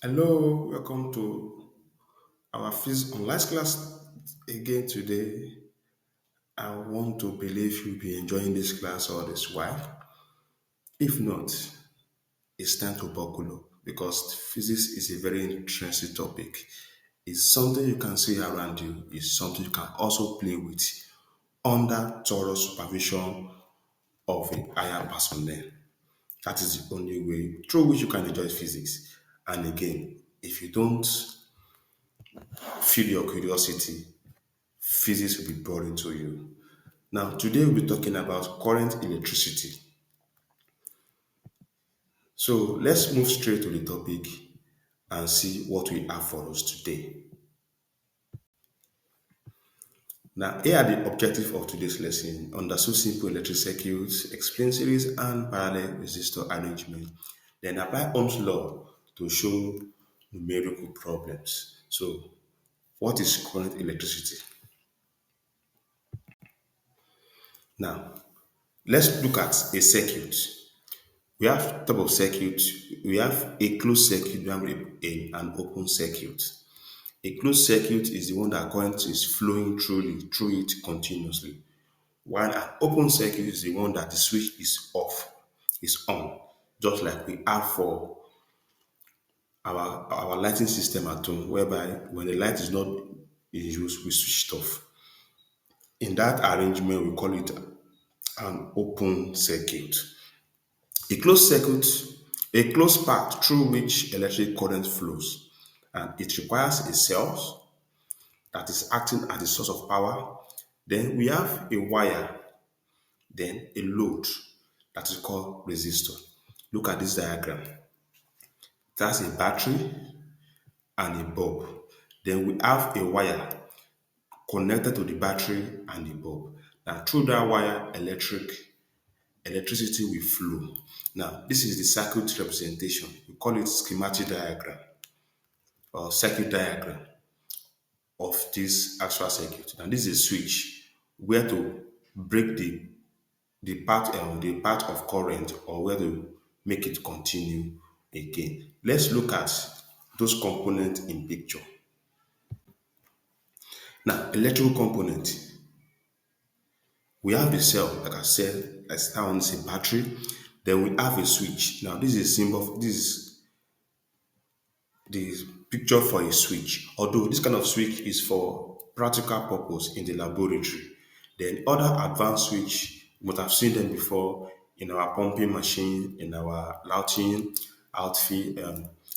Hello, welcome to our physics online class again today. I want to believe you'll be enjoying this class all this while. If not, it's time to buckle up because physics is a very interesting topic. It's something you can see around you, it's something you can also play with under thorough supervision of a higher personnel. That is the only way through which you can enjoy physics. And again, if you don't feel your curiosity, physics will be boring to you. Now, today we'll be talking about current electricity. So let's move straight to the topic and see what we have for us today. Now, here are the objectives of today's lesson. Understand simple electric circuits, explain series and parallel resistor arrangement, then apply Ohm's law to show numerical problems. So, what is current electricity? Now, let's look at a circuit. We have type of circuit. We have a closed circuit. We have an open circuit. A closed circuit is the one that current is flowing through it continuously. While an open circuit is the one that the switch is off, is on, just like we have for our lighting system at home, whereby when the light is not in use, we switch it off. In that arrangement, we call it an open circuit. A closed circuit, a closed path through which electric current flows, and it requires a cell that is acting as the source of power. Then we have a wire, then a load that is called resistor. Look at this diagram. That's a battery and a bulb. Then we have a wire connected to the battery and the bulb. Now through that wire, electricity will flow. Now this is the circuit representation. We call it schematic diagram or circuit diagram of this actual circuit. And this is a switch where to break the path of current or where to make it continue again. Let's look at those components in picture. Now, electrical component. We have the cell, like I said, as that one is a battery. Then we have a switch. Now, this is a symbol. This is the picture for a switch. Although this kind of switch is for practical purpose in the laboratory. Then other advanced switch, you must have seen them before in our pumping machine, in our lighting outfit,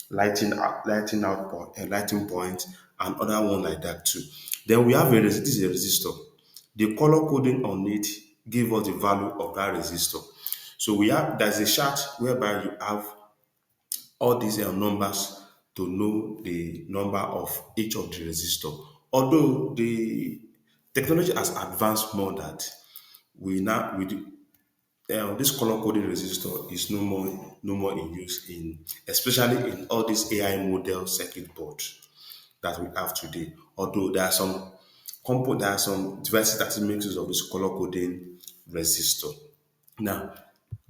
lighting output, lighting point, and other one like that too. Then we have this is a resistor. The color coding on it give us the value of that resistor. So there's a chart whereby you have all these numbers to know the number of each of the resistor. Although the technology has advanced more that we do, this color coding resistor is no more in use in especially in all these AI model circuit boards that we have today. Although there are some devices that make use of this color coding resistor. Now,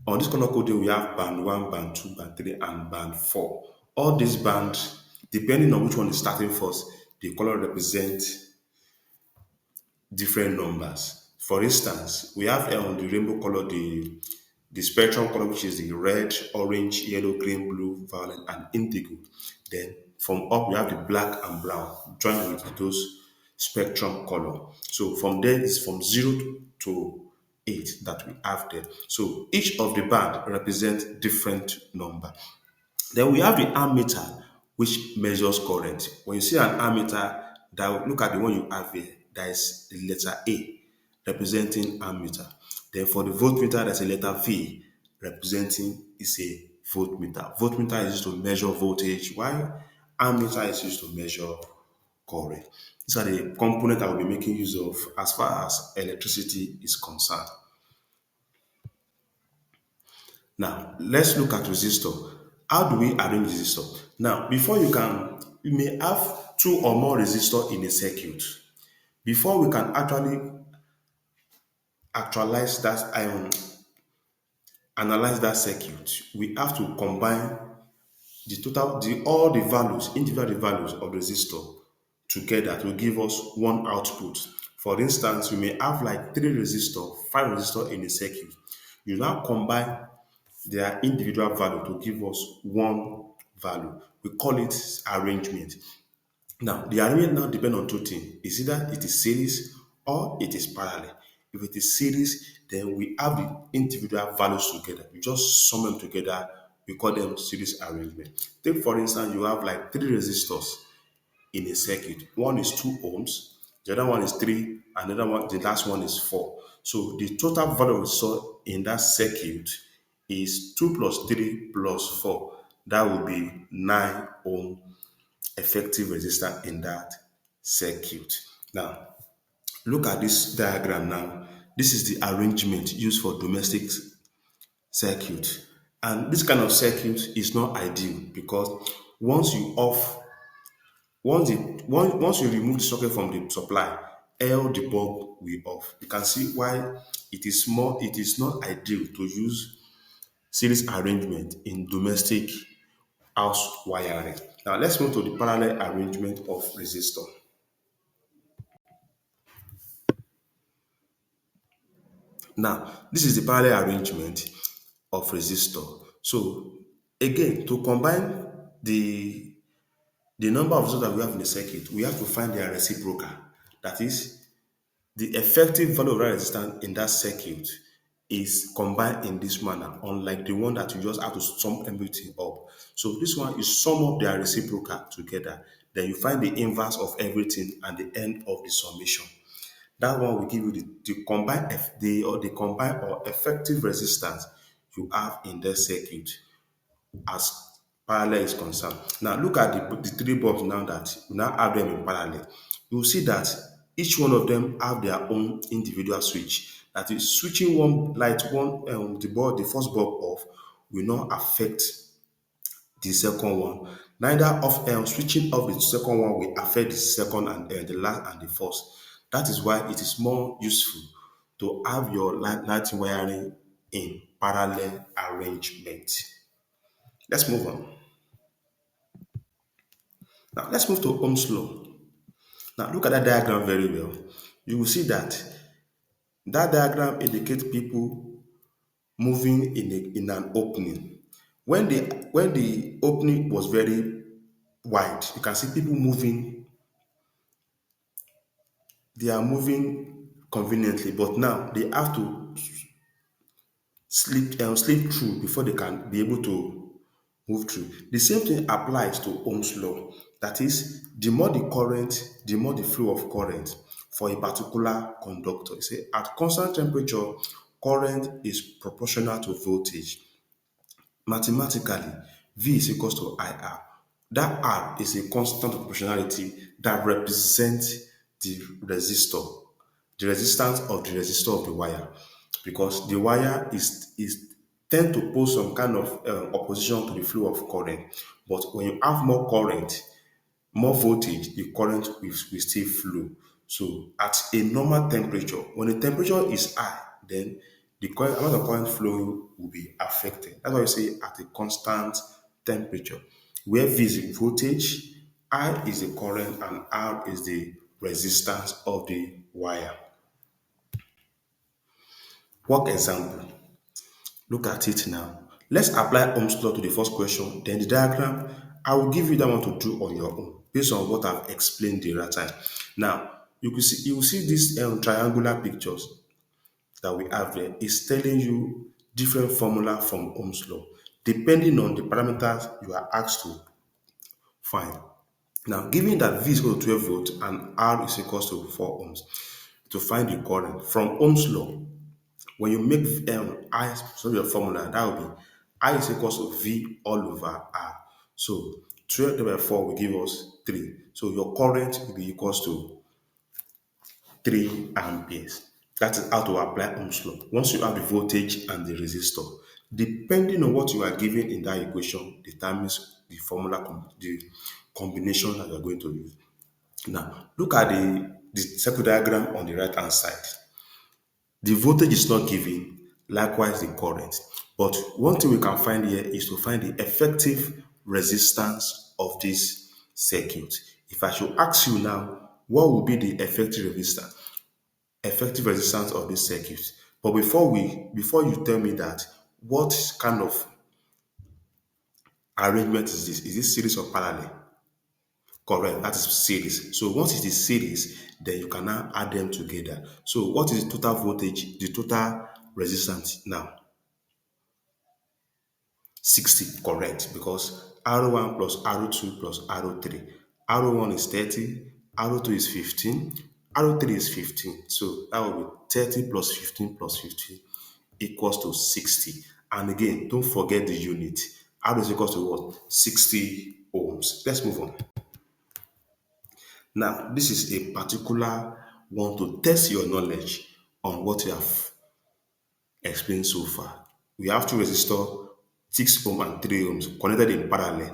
on this color coding, we have band 1, band 2, band 3, and band 4. All these bands, depending on which one is starting first, the color represent different numbers. For instance, we have on the rainbow color the spectrum color, which is the red, orange, yellow, green, blue, violet, and indigo. Then from up, we have the black and brown joined with those spectrum color. So from there is from 0 to 8 that we have there. So each of the band represents different number. Then we have the ammeter, which measures current. When you see an ammeter, look at the one you have here. There is the letter A representing ammeter. Then for the voltmeter, there's a letter V representing is a voltmeter. Voltmeter is used to measure voltage, while ammeter is used to measure current. These are the components I will be making use of as far as electricity is concerned. Now, let's look at resistor. How do we arrange resistor? Now, you may have two or more resistor in a circuit. Before we can actualize analyze that circuit, we have to combine the total, the all the values, individual values of the resistor together to give us one output. For instance, we may have like three resistor, five resistor in a circuit. You now combine their individual value to give us one value. We call it arrangement. Now, the arrangement now depends on two things. It's either it is series or it is parallel. If it is series, then we have the individual values together. We just sum them together. We call them series arrangement. Take for instance, you have like three resistors in a circuit. One is 2 ohms, the other one is 3, and the other one, the last one is 4. So the total value we saw in that circuit is 2 plus 3 plus 4. That will be 9 ohm effective resistance in that circuit. Now, look at this diagram now. This is the arrangement used for domestic circuit. And this kind of circuit is not ideal because once you off, once you remove the socket from the supply, all the bulb will off. You can see why it is not ideal to use series arrangement in domestic house wiring. Now let's move to the parallel arrangement of resistor. Now, this is the parallel arrangement of resistor. So again, to combine the number of resistors that we have in the circuit, we have to find their reciprocal. That is, the effective value of that resistance in that circuit is combined in this manner, unlike the one that you just have to sum everything up. So this one, you sum up their reciprocal together, then you find the inverse of everything at the end of the summation. That one will give you the combined the combined or effective resistance you have in the circuit as parallel is concerned. Now look at the three bulbs now that we now have them in parallel. You will see that each one of them have their own individual switch. That is switching one light, the first bulb off will not affect the second one. Neither of switching off the second one will affect the second and the last and the first. That is why it is more useful to have your lighting wiring in parallel arrangement. Let's move on. Now let's move to Ohm's law. Now look at that diagram very well. You will see that that diagram indicates people moving in an opening. When the opening was very wide, you can see people moving. They are moving conveniently, but now they have to sleep through before they can be able to move through. The same thing applies to Ohm's law. That is, the more the current, the more the flow of current for a particular conductor. You say at constant temperature, current is proportional to voltage. Mathematically, V is equals to IR. That R is a constant of proportionality that represents the resistor, the resistance of the resistor of the wire, because the wire is tend to pose some kind of opposition to the flow of current. But when you have more current, more voltage, the current will still flow. So at a normal temperature, when the temperature is high, then the current, amount of current flowing will be affected. That's why you say at a constant temperature, where V is the voltage, I is the current, and R is the resistance of the wire. Work example. Look at it now. Let's apply Ohm's law to the first question. Then the diagram, I will give you that one to do on your own based on what I've explained the other time. Now, you will see these triangular pictures that we have there is telling you different formula from Ohm's law depending on the parameters you are asked to find. Now, given that V is equal to 12 volts and R is equal to 4 ohms, to find the current from Ohm's law, when you make I solve your formula, that will be I is equal to V all over R. So 12 divided by 4 will give us 3. So your current will be equals to 3 amperes. That is how to apply Ohm's law. Once you have the voltage and the resistor, depending on what you are given in that equation, determines the formula, the combination that you are going to use. Now, look at the circuit diagram on the right hand side. The voltage is not given, likewise the current. But one thing we can find here is to find the effective resistance of this circuit. If I should ask you now, what will be the effective resistance of this circuit? But before you tell me that, what kind of arrangement is this? Is this series or parallel? Correct, that is series. So once it is series, then you can now add them together. So what is the total voltage, the total resistance now? 60, correct, because R1 plus R2 plus R3. R1 is 30, R2 is 15, R3 is 15. So that will be 30 plus 15 plus 15 equals to 60. And again, don't forget the unit. R is equals to what? 60 ohms. Let's move on. Now, this is a particular one to test your knowledge on what you have explained so far. We have two resistors, 6 ohm and 3 ohms, connected in parallel.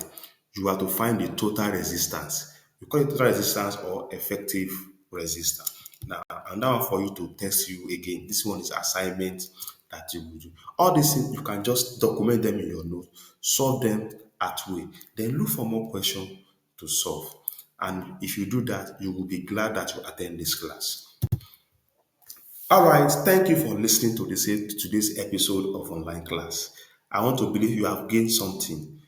You have to find the total resistance. We call it total resistance or effective resistance. Now, and now for you to test you again. This one is assignment that you will do. All these things, you can just document them in your notes, solve them at way. Then look for more questions to solve. And if you do that, you will be glad that you attend this class. All right, thank you for listening to today's episode of online class. I want to believe you have gained something.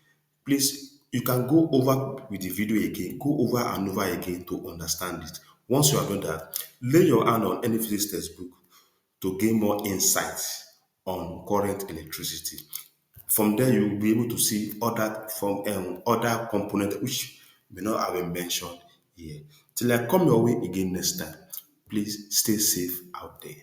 Please, you can go over with the video again, go over and over again to understand it. Once you have done that, lay your hand on any physics textbook to gain more insights on current electricity. From there, you will be able to see other components which may not have been mentioned here. Till I come your way again next time, please stay safe out there.